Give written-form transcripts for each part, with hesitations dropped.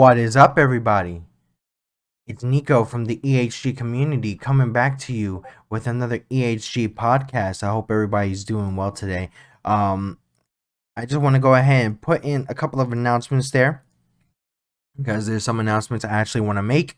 What is up, everybody? It's Nico from the EHG community coming back to you with another EHG podcast. I hope everybody's doing well today. Um, I just want to go ahead and put in a couple of announcements there because there's some announcements I actually want to make.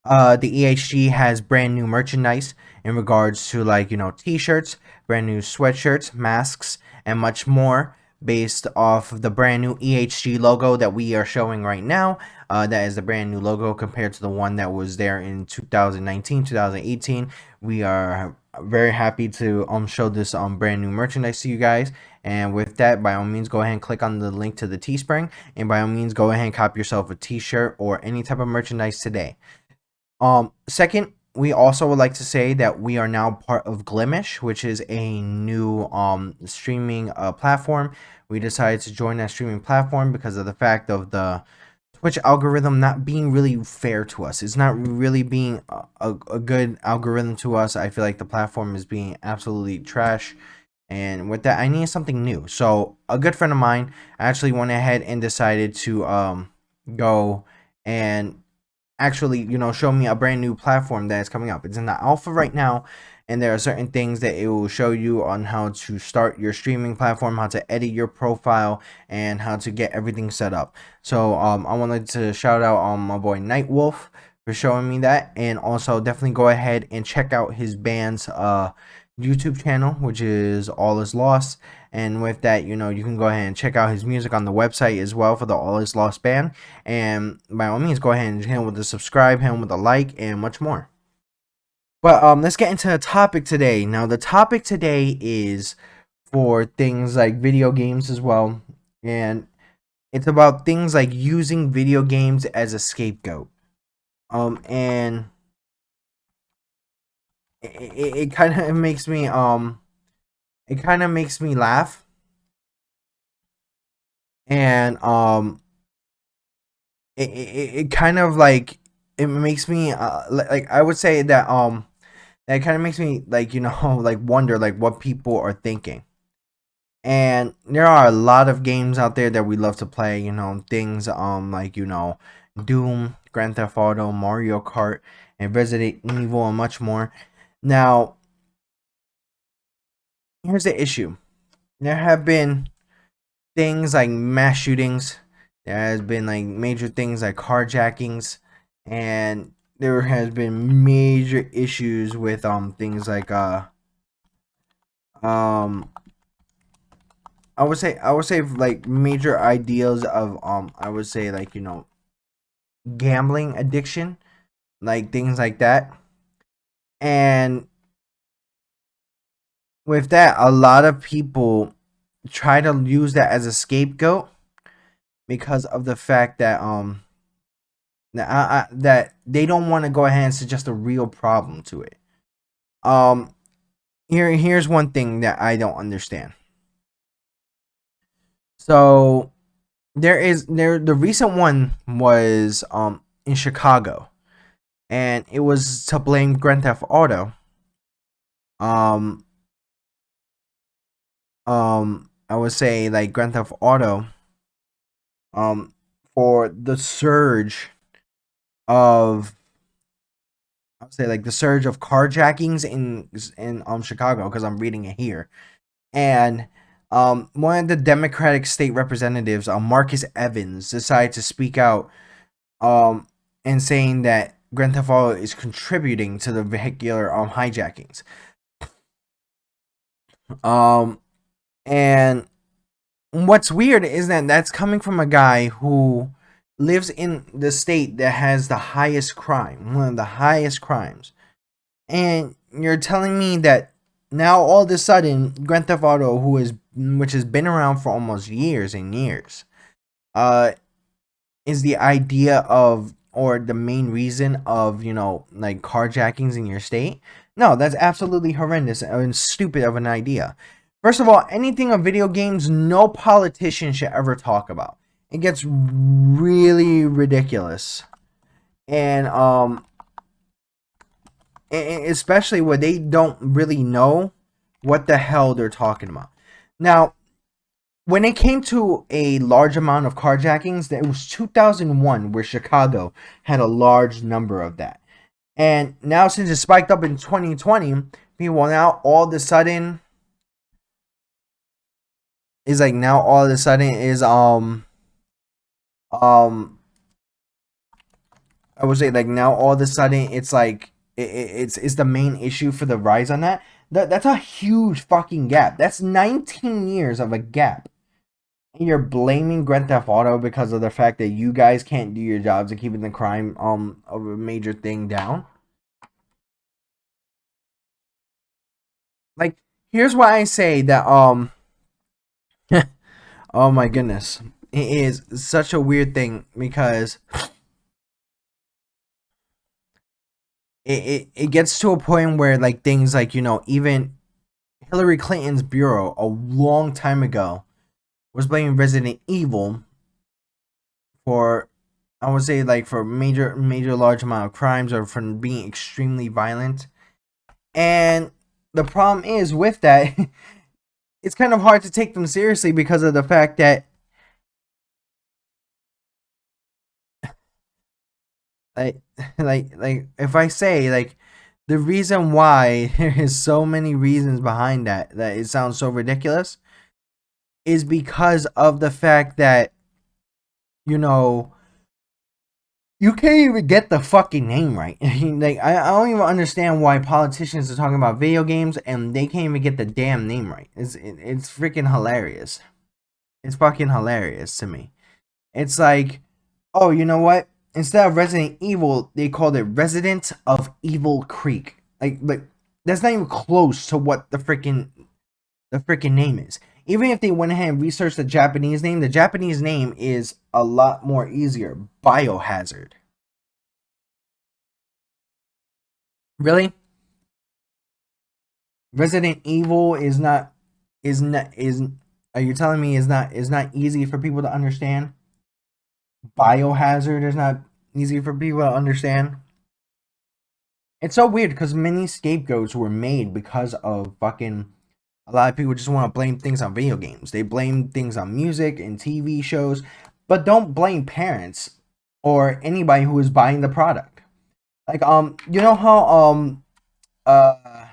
The EHG has brand new merchandise in regards to t-shirts, brand new sweatshirts, masks, and much more based off of the brand new EHG logo that we are showing right now. That is the brand new logo compared to the one that was there in 2019, 2018. We are very happy to show this brand new merchandise to you guys. And with that, by all means, go ahead and click on the link to the Teespring, and by all means, go ahead and cop yourself a t-shirt or any type of merchandise today. Second, we also would like to say that we are now part of Glimish, which is a new streaming platform. We decided to join that streaming platform because of the fact of the Twitch algorithm not being really fair to us. It's not really being a good algorithm to us. I feel like the platform is being absolutely trash. And with that, I need something new. So a good friend of mine actually went ahead and decided to go and actually show me a brand new platform that is coming up. It's in the alpha right now, and there are certain things that it will show you on how to start your streaming platform, how to edit your profile, and how to get everything set up. So I wanted to shout out my boy Nightwolf for showing me that, and also definitely go ahead and check out his band's YouTube channel, which is All Is Lost. And with that, you can go ahead and check out his music on the website as well for the All Is Lost band. And by all means, go ahead and hit him with a subscribe, hit him with a like, and much more. But let's get into the topic today. Now, the topic today is for things like video games as well. And it's about things like using video games as a scapegoat. And it kind of makes me laugh, and it kind of like it makes me like I would say that that kind of makes me like like wonder like what people are thinking. And there are a lot of games out there that we love to play, things like Doom, Grand Theft Auto, Mario Kart, and Resident Evil, and much more. Now, here's the issue. There have been things like mass shootings. There has been like major things like carjackings, and there has been major issues with things like I would say like major ideals of I would say like gambling addiction, like things like that. And with that, a lot of people try to use that as a scapegoat because of the fact that that they don't want to go ahead and suggest a real problem to it. Here's one thing that I don't understand. So the recent one was in Chicago, and it was to blame Grand Theft Auto. I would say like Grand Theft Auto for the surge of I would say like the surge of carjackings in Chicago, because I'm reading it here. And one of the Democratic state representatives, Marcus Evans, decided to speak out and saying that Grand Theft Auto is contributing to the vehicular hijackings. And what's weird is that that's coming from a guy who lives in the state that has the highest crime, one of the highest crimes. And you're telling me that now all of a sudden Grand Theft Auto, which has been around for almost years and years, is the idea of, or the main reason of, like carjackings in your state? No, that's absolutely horrendous and stupid of an idea. First of all, anything of video games, no politician should ever talk about. It gets really ridiculous. And especially when they don't really know what the hell they're talking about. Now, when it came to a large amount of carjackings, it was 2001 where Chicago had a large number of that. And now since it spiked up in 2020, people now all of a sudden is like now all of a sudden is um I would say like now all of a sudden it's like it's the main issue for the rise on that. That's a huge fucking gap. That's 19 years of a gap. And you're blaming Grand Theft Auto because of the fact that you guys can't do your jobs and keeping the crime of a major thing down. Like, here's why I say that oh my goodness. It is such a weird thing because it gets to a point where like things like, you know, even Hillary Clinton's bureau a long time ago was blaming Resident Evil for, I would say, like for major large amount of crimes or for being extremely violent. And the problem is with that, it's kind of hard to take them seriously because of the fact that like like if I say like the reason why there is so many reasons behind that it sounds so ridiculous is because of the fact that, you know, you can't even get the fucking name right. Like I don't even understand why politicians are talking about video games and they can't even get the damn name right. It's freaking hilarious. It's fucking hilarious to me. It's like, oh, you know what? Instead of Resident Evil, they called it Resident of Evil Creek. Like that's not even close to what the freaking name is. Even if they went ahead and researched the Japanese name is a lot more easier. Biohazard. Really? Resident Evil is are you telling me is not easy for people to understand? Biohazard is not easy for people to understand. It's so weird because many scapegoats were made because of fucking. A lot of people just want to blame things on video games. They blame things on music and TV shows, but don't blame parents or anybody who is buying the product. Like you know how uh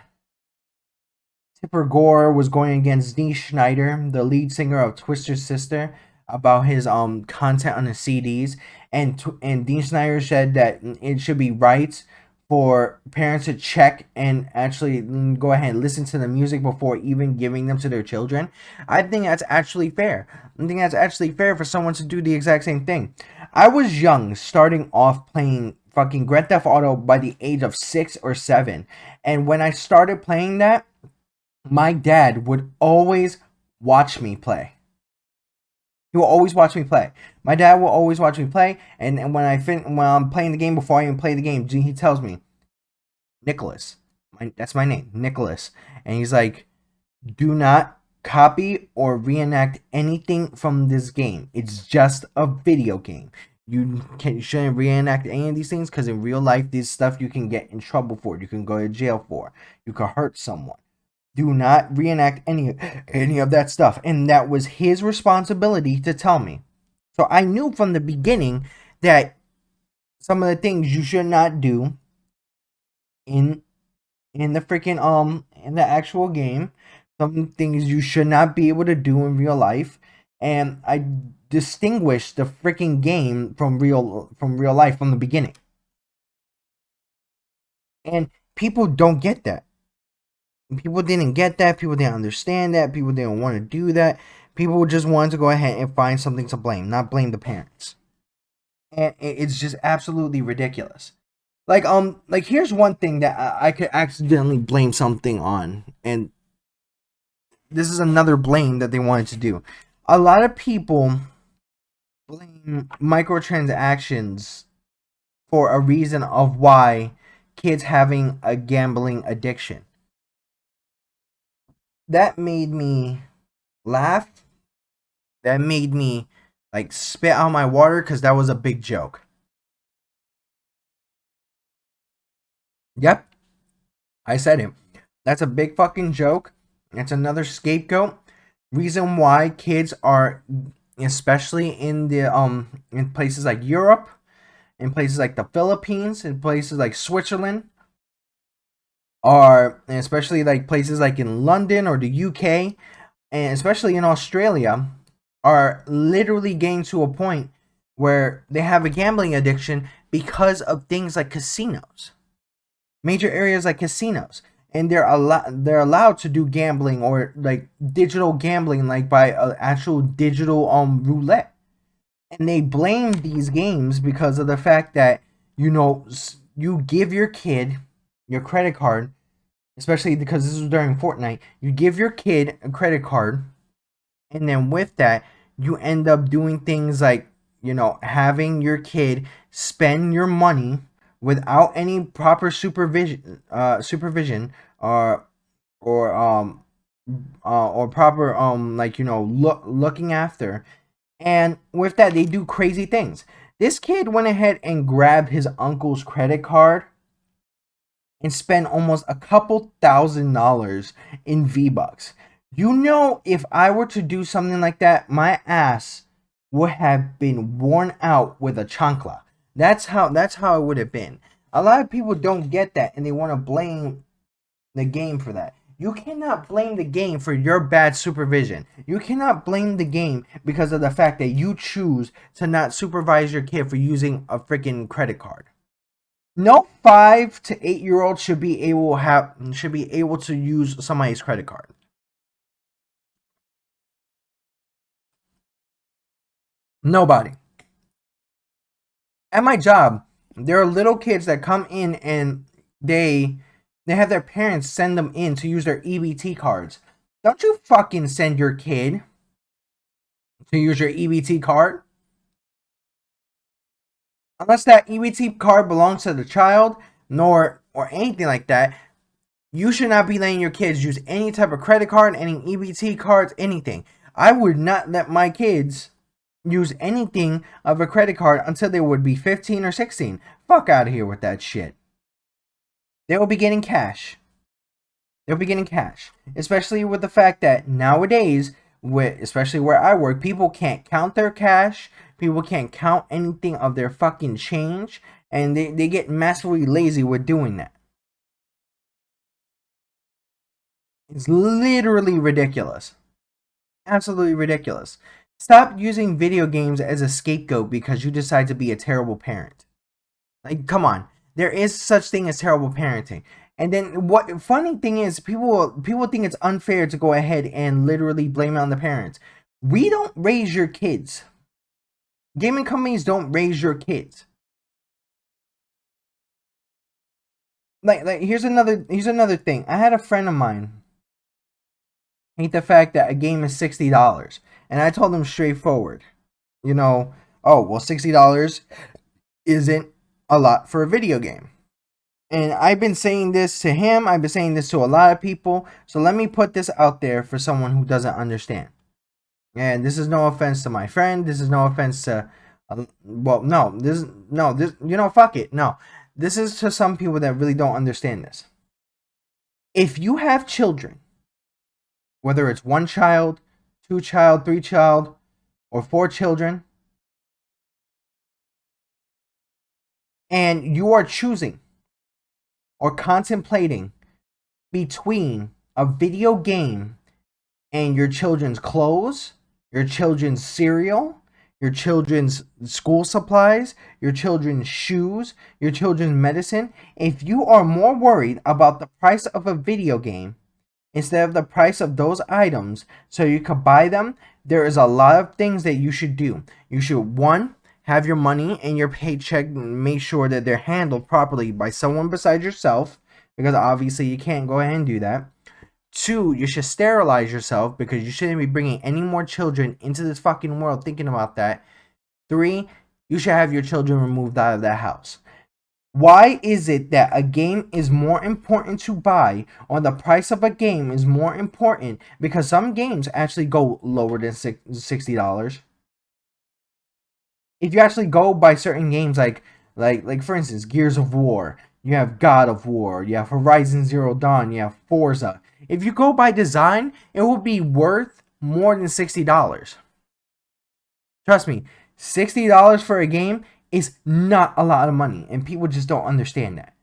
Tipper Gore was going against Dee Schneider, the lead singer of Twisted Sister, about his content on the CDs, and Dee Schneider said that it should be right for parents to check and actually go ahead and listen to the music before even giving them to their children. I think that's actually fair. I think that's actually fair for someone to do the exact same thing. I was young, starting off playing fucking Grand Theft Auto by the age of 6 or 7, and when I started playing that, my dad would always watch me play. He will always watch me play. My dad will always watch me play, and when I'm playing the game, before I even play the game, he tells me, Nicholas, that's my name, Nicholas, and he's like, do not copy or reenact anything from this game. It's just a video game. You shouldn't reenact any of these things because in real life, this stuff you can get in trouble for. You can go to jail for. You could hurt someone. Do not reenact any of that stuff. And that was his responsibility to tell me. So I knew from the beginning that some of the things you should not do in the freaking in the actual game, some things you should not be able to do in real life, and I distinguished the freaking game from real life from the beginning. And people don't get that. People didn't get that. People didn't understand that. People didn't want to do that. People just wanted to go ahead and find something to blame, not blame the parents. And it's just absolutely ridiculous. Like here's one thing that I could accidentally blame something on, and this is another blame that they wanted to do. A lot of people blame microtransactions for a reason of why kids having a gambling addiction. That made me laugh. That made me like spit out my water because that was a big joke. Yep, I said it. That's a big fucking joke. That's another scapegoat. Reason why kids are, especially in the in places like Europe, in places like the Philippines, in places like Switzerland, or especially like places like in London or the UK, and especially in Australia, are literally getting to a point where they have a gambling addiction because of things like casinos, major areas like casinos, and they're allowed to do gambling or like digital gambling, like by actual digital roulette, and they blame these games because of the fact that you give your kid your credit card, especially because this was during Fortnite. You give your kid a credit card, and then with that, you end up doing things like, having your kid spend your money without any proper supervision, or proper looking after. And with that, they do crazy things. This kid went ahead and grabbed his uncle's credit card and spend almost a couple $1,000s in V-Bucks. If I were to do something like that, my ass would have been worn out with a chancla. That's how it would have been. A lot of people don't get that, and they want to blame the game for that. You cannot blame the game for your bad supervision. You cannot blame the game because of the fact that you choose to not supervise your kid for using a freaking credit card. No 5 to 8-year-old should be able to use somebody's credit card. Nobody. At my job, there are little kids that come in and they have their parents send them in to use their EBT cards. Don't you fucking send your kid to use your EBT card unless that EBT card belongs to the child, or anything like that. You should not be letting your kids use any type of credit card, any EBT cards, anything. I would not let my kids use anything of a credit card until they would be 15 or 16. Fuck out of here with that shit. They will be getting cash. They'll be getting cash. Especially with the fact that nowadays, especially where I work, people can't count their cash. People can't count anything of their fucking change. And they get massively lazy with doing that. It's literally ridiculous. Absolutely ridiculous. Stop using video games as a scapegoat because you decide to be a terrible parent. Like, come on. There is such thing as terrible parenting. And then what funny thing is, people think it's unfair to go ahead and literally blame it on the parents. We don't raise your kids. Gaming companies don't raise your kids. Like here's another thing. I had a friend of mine hate the fact that a game is $60. And I told him straightforward, oh, well, $60 isn't a lot for a video game. And I've been saying this to him. I've been saying this to a lot of people. So let me put this out there for someone who doesn't understand. And this is no offense to my friend. This is no offense to, fuck it. No, this is to some people that really don't understand this. If you have children, whether it's 1 child, 2 child, 3 child, or 4 children, and you are choosing or contemplating between a video game and your children's clothes, your children's cereal, your children's school supplies, your children's shoes, your children's medicine, if you are more worried about the price of a video game instead of the price of those items so you could buy them, there is a lot of things that you should do. You should, 1, have your money and your paycheck, make sure that they're handled properly by someone besides yourself, because obviously you can't go ahead and do that. 2, you should sterilize yourself because you shouldn't be bringing any more children into this fucking world thinking about that. 3, you should have your children removed out of that house. Why is it that a game is more important to buy, or the price of a game is more important? Because some games actually go lower than $60. If you actually go by certain games like for instance, Gears of War, you have God of War, you have Horizon Zero Dawn, you have Forza. If you go by design, it will be worth more than $60. Trust me, $60 for a game is not a lot of money, and people just don't understand that.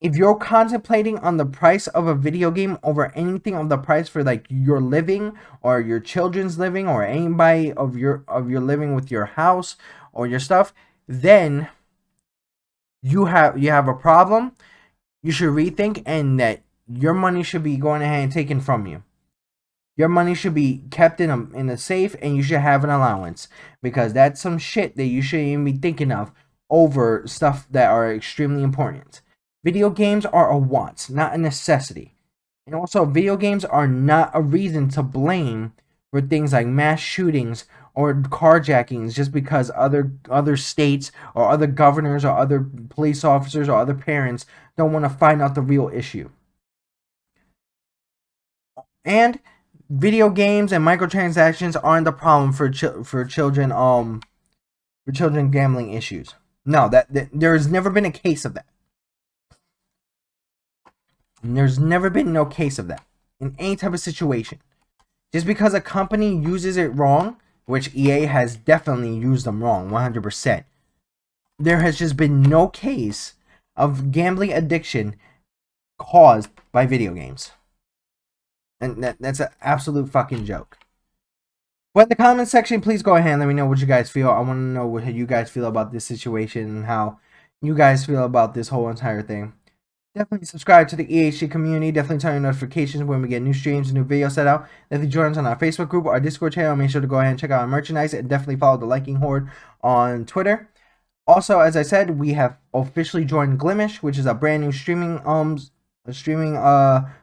If you're contemplating on the price of a video game over anything of the price for like your living or your children's living or anybody of your living with your house or your stuff, then you have a problem. You should rethink, and that your money should be going ahead and taken from you. Your money should be kept in a safe, and you should have an allowance, because that's some shit that you shouldn't even be thinking of over stuff that are extremely important. Video games are a want, not a necessity. And also, video games are not a reason to blame for things like mass shootings or carjackings just because other states or other governors or other police officers or other parents don't want to find out the real issue. And video games and microtransactions aren't the problem for children gambling issues. No, that there's never been a case of that. And there's never been no case of that in any type of situation. Just because a company uses it wrong, which EA has definitely used them wrong, 100%. There has just been no case of gambling addiction caused by video games. And that's an absolute fucking joke. But in the comment section, please go ahead and let me know what you guys feel. I want to know what you guys feel about this situation and how you guys feel about this whole entire thing. Definitely subscribe to the EHG community. Definitely turn on notifications when we get new streams and new videos set out. Definitely join us on our Facebook group, our Discord channel. Make sure to go ahead and check out our merchandise, and definitely follow the Liking Horde on Twitter. Also, as I said, we have officially joined Glimish, which is a brand new streaming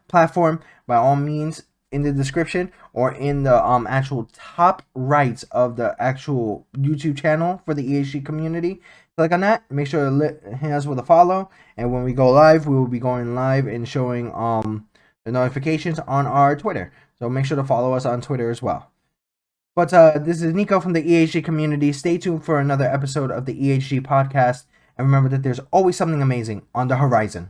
platform. By all means, in the description or in the actual top right of the actual YouTube channel for the EHG community. Click on that. Make sure to hit us with a follow. And when we go live, we will be going live and showing the notifications on our Twitter. So make sure to follow us on Twitter as well. But this is Nikko from the EHG community. Stay tuned for another episode of the EHG podcast. And remember that there's always something amazing on the horizon.